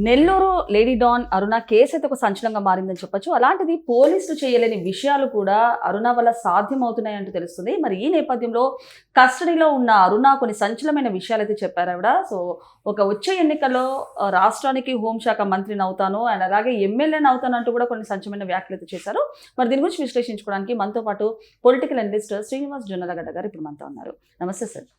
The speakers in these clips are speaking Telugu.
నెల్లూరు లేడీ డాన్ అరుణ కేసు అయితే ఒక సంచలనంగా మారిందని చెప్పొచ్చు. అలాంటిది పోలీసులు చేయలేని విషయాలు కూడా అరుణ వల్ల సాధ్యమవుతున్నాయంటూ తెలుస్తుంది. మరి ఈ నేపథ్యంలో కస్టడీలో ఉన్న అరుణ కొన్ని సంచలనమైన విషయాలు అయితే చెప్పారు ఆవిడ. సో ఒక వచ్చే ఎన్నికల్లో రాష్ట్రానికి హోంశాఖ మంత్రిని అవుతాను అండ్ అలాగే ఎమ్మెల్యేని అవుతాను అంటూ కూడా కొన్ని సంచలనమైన వ్యాఖ్యలు అయితే చేశారు. మరి దీని గురించి విశ్లేషించుకోవడానికి మనతో పాటు పొలిటికల్ అనలిస్ట్ శ్రీనివాస్ జొన్నలగడ్డ గారు ఇప్పుడు మనతో ఉన్నారు. నమస్తే సార్.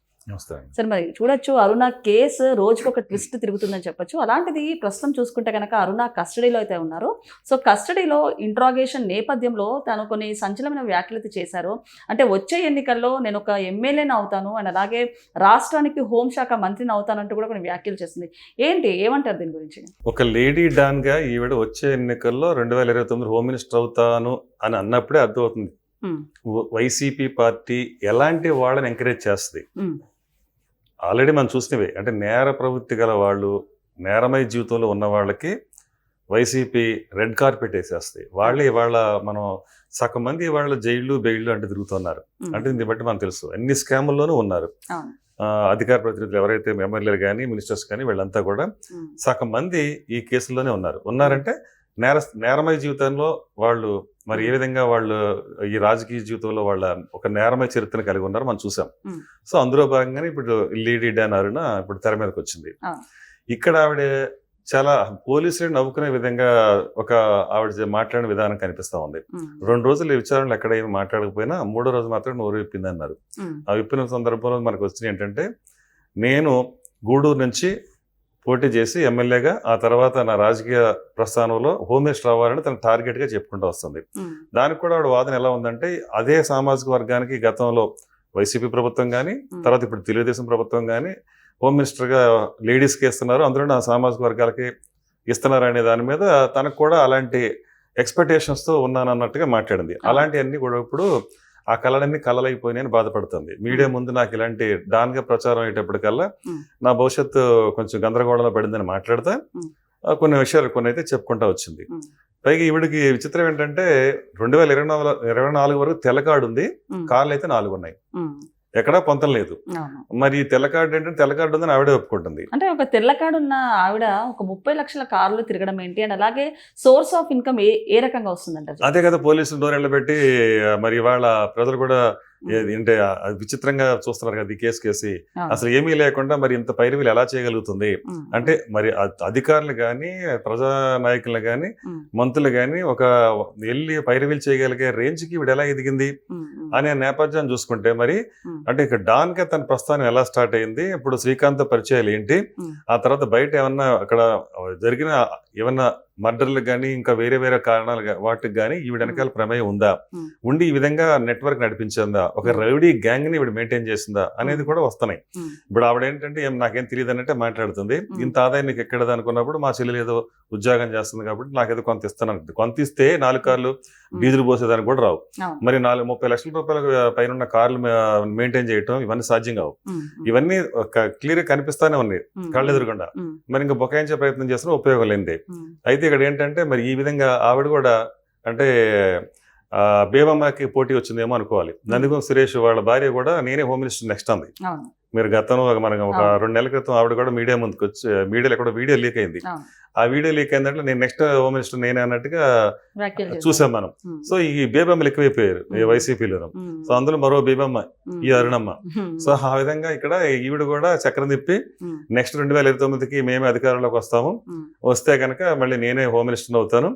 సార్, మరి చూడొచ్చు అరుణ కేసు రోజుకు ఒక ట్విస్ట్ తిరుగుతుందని చెప్పొచ్చు. అలాంటిది ప్రస్తుతం చూసుకుంటే కనుక అరుణ కస్టడీలో అయితే ఉన్నారు. సో కస్టడీలో ఇంట్రాగేషన్ నేపథ్యంలో తను కొన్ని సంచలనమైన వ్యాఖ్యలు అయితే చేశారు. అంటే వచ్చే ఎన్నికల్లో నేను ఒక ఎమ్మెల్యేని అవుతాను అండ్ అలాగే రాష్ట్రానికి హోంశాఖ మంత్రిని అవుతానంటూ కూడా కొన్ని వ్యాఖ్యలు చేస్తుంది. ఏమంటారు దీని గురించి? ఒక లేడీ డాన్ గా ఈవిడ వచ్చే ఎన్నికల్లో 2029 హోమ్ మినిస్టర్ అవుతాను అని అన్నప్పుడే అర్థమవుతుంది వైసీపీ పార్టీ ఎలాంటి వాళ్ళని ఎంకరేజ్ చేస్తుంది. ఆల్రెడీ మనం చూసినవే, అంటే నేర ప్రవృత్తి గల వాళ్ళు, నేరమయ జీవితంలో ఉన్న వాళ్ళకి వైసీపీ రెడ్ కార్పెట్ వేసేస్తాయి. వాళ్ళే ఇవాళ మనం సగం మంది ఇవాళ జైళ్ళు బెయిళ్ళు అంటే తిరుగుతున్నారు. అంటే దీన్ని బట్టి మనకు తెలుసు అన్ని స్కాముల్లోనూ ఉన్నారు. అధికార ప్రతినిధులు ఎవరైతే ఎమ్మెల్యేలు కానీ మినిస్టర్స్ కానీ వీళ్ళంతా కూడా సగం మంది ఈ కేసుల్లోనే ఉన్నారంటే నేరమయ జీవితంలో వాళ్ళు మరి ఏ విధంగా వాళ్ళు ఈ రాజకీయ జీవితంలో వాళ్ళ ఒక నేరమయ చరిత్రను కలిగి ఉన్నారు మనం చూసాం. సో అందులో భాగంగానే ఇప్పుడు లేడీ డాన్ అరుణ ఇప్పుడు తెర మీదకి వచ్చింది. ఇక్కడ ఆవిడ చాలా పోలీసులు నవ్వుకునే విధంగా ఒక ఆవిడ మాట్లాడిన విధానం కనిపిస్తా ఉంది. 2 రోజులు విచారణలు ఎక్కడ ఏమి మాట్లాడకపోయినా 3వ రోజు మాత్రం నోరు విప్పింది అన్నారు. ఆ విప్పిన సందర్భంలో మనకు వచ్చినాయి ఏంటంటే, నేను గూడూరు నుంచి పోటీ చేసి ఎమ్మెల్యేగా ఆ తర్వాత నా రాజకీయ ప్రస్థానంలో హోమ్ మినిస్టర్ అవ్వాలని తన టార్గెట్గా చెప్పుకుంటూ వస్తుంది. దానికి కూడా ఆవిడ వాదన ఎలా ఉందంటే, అదే సామాజిక వర్గానికి గతంలో వైసీపీ ప్రభుత్వం కానీ తర్వాత ఇప్పుడు తెలుగుదేశం ప్రభుత్వం కానీ హోమ్ మినిస్టర్గా లేడీస్కి ఇస్తున్నారు, అందులో నా సామాజిక వర్గాలకి ఇస్తున్నారు అనే దాని మీద తనకు కూడా అలాంటి ఎక్స్పెక్టేషన్స్తో ఉన్నానన్నట్టుగా మాట్లాడింది. అలాంటివన్నీ కూడా ఇప్పుడు ఆ కళలన్నీ కళలైపోయినాయని బాధపడుతుంది. మీడియా ముందు నాకు ఇలాంటి డాన్గా ప్రచారం అయ్యేటప్పటికల్లా నా భవిష్యత్తు కొంచెం గందరగోళంలో పడిందని మాట్లాడతా కొన్ని విషయాలు కొన్ని అయితే చెప్పుకుంటా వచ్చింది. పైగా ఈవిడికి విచిత్రం ఏంటంటే 2024 వరకు తెల్ల కార్డు ఉంది, కార్లు అయితే 4 ఉన్నాయి, ఎక్కడా పొంతం లేదు. మరి తెల్ల కార్డు ఏంటంటే తెల్ల కార్డు ఉందని ఆవిడే ఒప్పుకుంటుంది. అంటే ఒక తెల్ల కార్డు ఉన్న ఆవిడ ఒక 30 లక్షల కార్లు తిరగడం ఏంటి అండ్ అలాగే సోర్స్ ఆఫ్ ఇన్కమ్ ఏ రకంగా వస్తుందంట? అదే కదా పోలీసులు డోరెళ్ళ పెట్టి మరి ఇవాళ ప్రజలు కూడా ఏంటంటే విచిత్రంగా చూస్తున్నారు కదా ఈ కేసి. అసలు ఏమీ లేకుండా మరి ఇంత పైరవీలు ఎలా చేయగలుగుతుంది అంటే, మరి అధికారులు కానీ ప్రజా నాయకులు కానీ మంత్రులు కానీ ఒక వెళ్ళి పైరవీలు చేయగలిగే రేంజ్కి వీడు ఎలా ఎదిగింది అనే నేపథ్యాన్ని చూసుకుంటే, మరి అంటే ఇక డాన్ గా తన ప్రస్థానం ఎలా స్టార్ట్ అయింది, ఇప్పుడు శ్రీకాంత్ పరిచయాలు ఏంటి, ఆ తర్వాత బయట ఏమన్నా అక్కడ జరిగిన ఏమన్నా మర్డర్లకు కానీ ఇంకా వేరే వేరే కారణాలు వాటికి కానీ ఈవిడ వెనకాల ప్రమేయం ఉందా, ఉండి ఈ విధంగా నెట్వర్క్ నడిపించిందా, ఒక రౌడీ గ్యాంగ్ ని ఈవిడ మెయింటైన్ చేసిందా అనేది కూడా వస్తున్నాయి. ఇప్పుడు ఆవిడ ఏంటంటే నాకేం తెలియదు అన్నట్టే మాట్లాడుతుంది. ఇంత ఆదాయం నీకు ఎక్కడది అనుకున్నప్పుడు మా చెల్లెలు ఏదో ఉద్యోగం చేస్తుంది కాబట్టి నాకేదో కొంత ఇస్తాను, కొంత ఇస్తే 4 కార్లు డీజిల్ పోసేదానికి కూడా రావు. మరి 30 లక్షల రూపాయల పైన కార్లు మెయింటైన్ చేయటం ఇవన్నీ సాధ్యం కావు. ఇవన్నీ క్లియర్ గా కనిపిస్తానే ఉన్నాయి కళ్ళు ఎదురుకుండా. మరి ఇంకా బొకాయించే ప్రయత్నం చేస్తున్నా ఉపయోగం లేనిదే. అయితే ఇక్కడ ఏంటంటే మరి ఈ విధంగా ఆవిడ కూడా అంటే బేబమ్మకి పోటీ వచ్చిందేమో అనుకోవాలి. నందిగం సురేష్ వాళ్ళ భార్య కూడా నేనే హోమ్ మినిస్టర్ నెక్స్ట్ అంది. మీరు గతంలో మనకు ఒక 2 నెలల క్రితం ఆవిడ కూడా మీడియా ముందుకు వచ్చి మీడియాలో ఎక్కడో వీడియో లీక్ అయింది. ఆ వీడియో లీక్ అయిందంటే నేను నెక్స్ట్ హోమ్ మినిస్టర్ నేనే అన్నట్టుగా చూసాం మనం. సో ఈ బేబమ్మలు ఎక్కువైపోయారు వైసీపీలో. సో అందులో మరో బేబమ్మ ఈ అరుణమ్మ. సో ఆ విధంగా ఇక్కడ ఈవిడ కూడా చక్రం తిప్పి నెక్స్ట్ 2029కి మేమే అధికారంలోకి వస్తాము, వస్తే కనుక మళ్ళీ నేనే హోమ్ మినిస్టర్ అవుతాను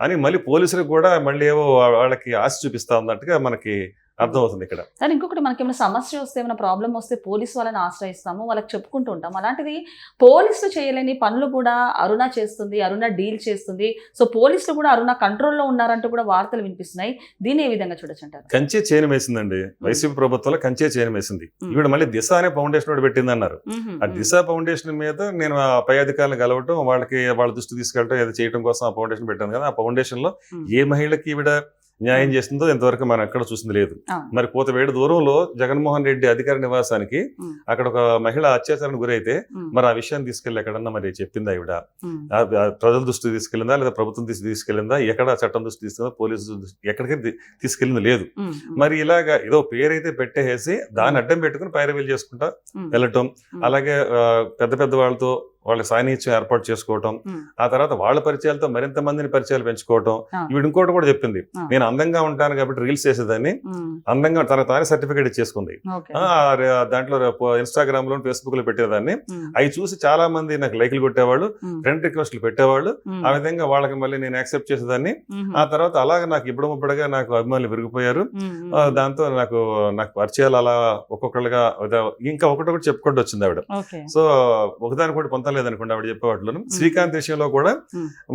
అని మళ్ళీ పోలీసులకు కూడా మళ్ళీ ఏవో వాళ్ళకి ఆశ చూపిస్తా ఉన్నట్టుగా మనకి అర్థమవుతుంది ఇక్కడ. సార్, ఇంకొకటి మనకి ఏమైనా సమస్య వస్తే ఏమైనా ప్రాబ్లం వస్తే పోలీసు వాళ్ళని ఆశ్రయిస్తాము, వాళ్ళకి చెప్పుకుంటూ ఉంటాం. అలాంటిది పోలీసులు చేయలేని పనులు కూడా అరుణ చేస్తుంది, అరుణ డీల్ చేస్తుంది. సో పోలీసులు కూడా అరుణ కంట్రోల్లో ఉన్నారంటూ కూడా వార్తలు వినిపిస్తున్నాయి. దీన్ని ఏ విధంగా చూడొచ్చు అంటారు? కంచే చేయని వేసిందండి వైసీపీ ప్రభుత్వంలో, కంచే చేయని వేసింది. ఇప్పుడు మళ్ళీ దిశ అనే ఫౌండేషన్ కూడా పెట్టింది అన్నారు. ఆ దిశ ఫౌండేషన్ మీద నేను ఆ పై అధికారులను కలవటం, వాళ్ళ దృష్టి తీసుకెళ్ళటం ఏదో చేయడం కోసం ఆ ఫౌండేషన్ పెట్టాను కదా. ఆ ఫౌండేషన్ లో ఏ మహిళకి ఈవిడ న్యాయం చేస్తుందో ఇంతవరకు మనం ఎక్కడ చూసింది లేదు. మరి కోతవేడు దూరంలో జగన్మోహన్ రెడ్డి అధికార నివాసానికి అక్కడ ఒక మహిళ అత్యాచారానికి గురైతే మరి ఆ విషయాన్ని తీసుకెళ్ళి ఎక్కడన్నా మరి చెప్పిందా ఈవిడ? ప్రజల దృష్టి తీసుకెళ్ళిందా లేదా ప్రభుత్వం తీసుకెళ్ళిందా? ఎక్కడ చట్టం దృష్టి తీసుకెళ్ళిందా? పోలీసు ఎక్కడికి తీసుకెళ్ళింది లేదు. మరి ఇలాగా ఏదో పేరైతే పెట్టేసి దాన్ని అడ్డం పెట్టుకుని పైరవీలు చేసుకుంటా వెళ్ళటం, అలాగే పెద్ద పెద్ద వాళ్ళతో వాళ్ళ సాన్నిహిత్యం ఏర్పాటు చేసుకోవటం, ఆ తర్వాత వాళ్ళ పరిచయాలతో మరింత మందిని పరిచయాలు పెంచుకోవటం. ఈవిడ ఇంకోటి కూడా చెప్పింది, నేను అందంగా ఉంటాను కాబట్టి రీల్స్ చేసేదాన్ని, అందంగా తానే సర్టిఫికేట్ ఇచ్చేసుకుంది. దాంట్లో ఇన్స్టాగ్రామ్ లో ఫేస్బుక్ లో పెట్టేదాన్ని, అవి చూసి చాలా మంది నాకు లైక్లు కొట్టేవాళ్ళు, ఫ్రెండ్ రిక్వెస్ట్లు పెట్టేవాళ్ళు. ఆ విధంగా వాళ్ళకి మళ్ళీ నేను యాక్సెప్ట్ చేసేదాన్ని. ఆ తర్వాత అలాగే నాకు ఇబ్బడముబ్బడిగా నాకు అభిమానులు పెరిగిపోయారు. దాంతో నాకు పరిచయాలు అలా ఒక్కొక్కళ్ళుగా ఇంకా ఒకటి చెప్పుకుంటూ వచ్చింది ఆవిడ. సో ఒకదాని కూడా పొందలేదనుకోండి ఆవిడ చెప్పేవాళ్ళు. శ్రీకాంత్ విషయంలో కూడా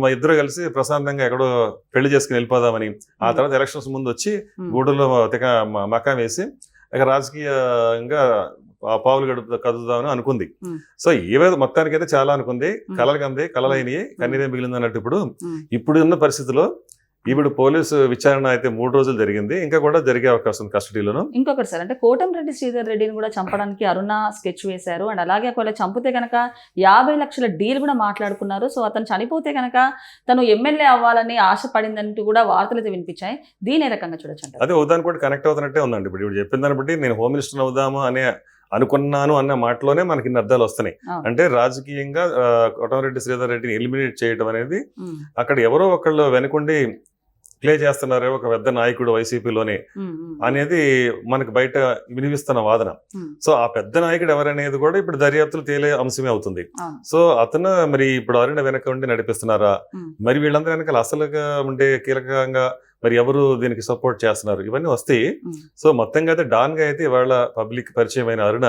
మా ఇద్దరు కలిసి ప్రశాంతంగా ఎక్కడో పెళ్లి చేసుకుని వెళ్ళిపోదామని, ఆ తర్వాత ఎలక్షన్స్ ముందు వచ్చి గూడూరులో మకాం వేసి ఇక రాజకీయంగా పావులు కదుదామని అనుకుంది. సో ఏవేదో మొత్తానికి అయితే చాలా అనుకుంది, కలలైనవి కన్నీరే మిగిలింది అన్నట్టు. ఇప్పుడు ఉన్న పరిస్థితిలో ఇప్పుడు పోలీసు విచారణ అయితే 3 రోజులు జరిగింది, ఇంకా కూడా జరిగే అవకాశం ఉంది కస్టడీలోను. ఇంకొకటి సార్, అంటే కోటంరెడ్డి శ్రీధర్ రెడ్డిని కూడా చంపడానికి అరుణ స్కెచ్ వేశారు. అండ్ అలాగే ఒకవేళ చంపితే కనుక 50 లక్షల డీల్ కూడా మాట్లాడుకున్నారు. సో అతను చనిపోతే కనుక తను ఎమ్మెల్యే అవ్వాలని ఆశపడిందంటూ కూడా వార్తలు అయితే వినిపించాయి. దీని ఏ రకంగా చూడొచ్చు అంటారు? అదే ఉదాహరణ కూడా కనెక్ట్ అవుతున్నట్టే ఉందండి. ఇప్పుడు చెప్పిన దాన్ని బట్టి నేను హోమ్ మినిస్టర్ అవుదాము అనుకున్నాను అన్న మాటలోనే మనకి ఇన్ని అర్థాలు వస్తున్నాయి. అంటే రాజకీయంగా కోటంరెడ్డి శ్రీధర్ రెడ్డిని ఎలిమినేట్ చేయడం అనేది అక్కడ ఎవరో ఒకళ్ళు వెనుకుండి ప్లే చేస్తున్నారే ఒక పెద్ద నాయకుడు వైసీపీలోనే అనేది మనకి బయట వినిపిస్తున్న వాదన. సో ఆ పెద్ద నాయకుడు ఎవరనేది కూడా ఇప్పుడు దర్యాప్తులు తేలే అంశమే అవుతుంది. సో అతను మరి ఇప్పుడు అరుణ వెనక ఉండి నడిపిస్తున్నారా, మరి వీళ్ళందరూ వెనకాల అసలుగా ఉండే కీలకంగా మరి ఎవరు దీనికి సపోర్ట్ చేస్తున్నారు, ఇవన్నీ వస్తాయి. సో మొత్తంగా అయితే డాన్ గా అయితే ఇవాళ పబ్లిక్ పరిచయం అయిన అరుణ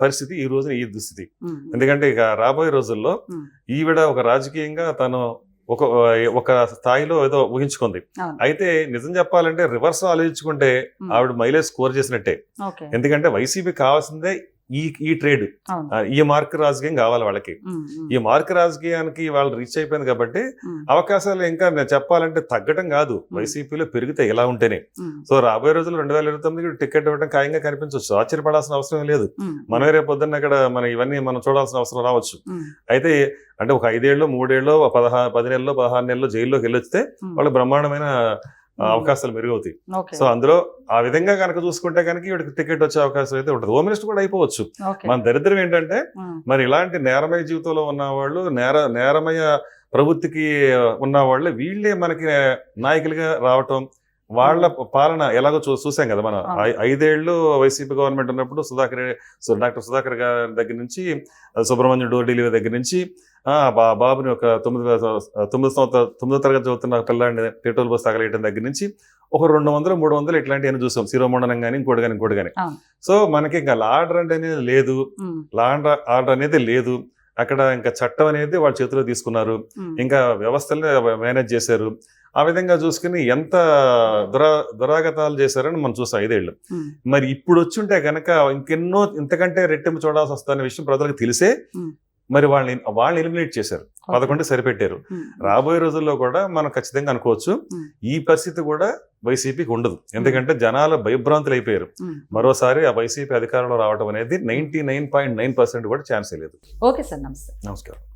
పరిస్థితి ఈ రోజున ఈ దుస్థితి. ఎందుకంటే ఇక రాబోయే రోజుల్లో ఈవిడ ఒక రాజకీయంగా తను ఒక స్థాయిలో ఏదో ఊహించుకుంది. అయితే నిజం చెప్పాలంటే రివర్స్ ఆలోచించుకుంటే ఆవిడ మైలేజ్ స్కోర్ చేసినట్టే. ఎందుకంటే వైసీపీ కావాల్సిందే ఈ ట్రేడ్, ఈ మార్క్ రాజకీయం కావాలి వాళ్ళకి. ఈ మార్క్ రాజకీయానికి వాళ్ళు రీచ్ అయిపోయింది కాబట్టి అవకాశాలు ఇంకా చెప్పాలంటే తగ్గటం కాదు, వైసీపీలో పెరిగితే ఇలా ఉంటేనే. సో రాబోయే రోజులు 2029 టికెట్ ఇవ్వడం ఖాయంగా కనిపించవచ్చు. ఆశ్చర్యపడాల్సిన అవసరం లేదు. మనమే రేపు పొద్దున్న ఇక్కడ ఇవన్నీ మనం చూడాల్సిన అవసరం రావచ్చు. అయితే అంటే ఒక 5 ఏళ్ళు 3 ఏళ్ళు 10 నెలల్లో 16 నెలల్లో జైల్లోకి వెళ్ళొస్తే వాళ్ళు బ్రహ్మాండమైన అవకాశాలు మెరుగవుతాయి. సో అందులో ఆ విధంగా కనుక చూసుకుంటే కనుక వీడికి టికెట్ వచ్చే అవకాశం అయితే ఉంటుంది. హోమ్ మినిస్టర్ కూడా అయిపోవచ్చు. మన దరిద్రం ఏంటంటే మరి ఇలాంటి నేరమయ జీవితంలో ఉన్న వాళ్ళు, నేరమయ ప్రవృత్తికి ఉన్న వాళ్ళు వీళ్ళే మనకి నాయకులుగా రావటం, వాళ్ళ పాలన ఎలాగో చూసాం కదా మనం. 5 ఏళ్ళు వైసీపీ గవర్నమెంట్ ఉన్నప్పుడు డాక్టర్ సుధాకర్ గారి దగ్గర నుంచి, సుబ్రహ్మణ్యం డోర్ డెలివరీ దగ్గర నుంచి, బాబుని ఒక 9వ తరగతి చదువుతున్న పిల్లాడిని పెట్రోల్ బస్ తగలేయడం దగ్గర నుంచి ఒక 200-300 ఇట్లాంటివన్నీ చూసాం. శిరోమండనం కానీ ఇంకోటి కానీ. సో మనకి ఇంకా లా ఆర్డర్ అనేది లేదు. అక్కడ ఇంకా చట్టం అనేది వాళ్ళ చేతిలో తీసుకున్నారు, ఇంకా వ్యవస్థల్ని మేనేజ్ చేశారు. ఆ విధంగా చూసుకుని ఎంత దురాగతాలు చేశారని మనం చూసాం 5 ఏళ్ళు. మరి ఇప్పుడు వచ్చుంటే కనుక ఇంకెన్నో ఇంతకంటే రెట్టింపు చూడాల్సి వస్తున్న విషయం ప్రజలకు తెలిసే మరి వాళ్ళని ఎలిమినేట్ చేశారు, 11 సరిపెట్టారు. రాబోయే రోజుల్లో కూడా మనం ఖచ్చితంగా అనుకోవచ్చు ఈ పరిస్థితి కూడా వైసీపీకి ఉండదు. ఎందుకంటే జనాలు భయభ్రాంతులు అయిపోయారు. మరోసారి ఆ వైసీపీ అధికారంలో రావడం అనేది 99.9% కూడా ఛాన్సే లేదు. ఓకే సార్, నమస్తే. నమస్కారం.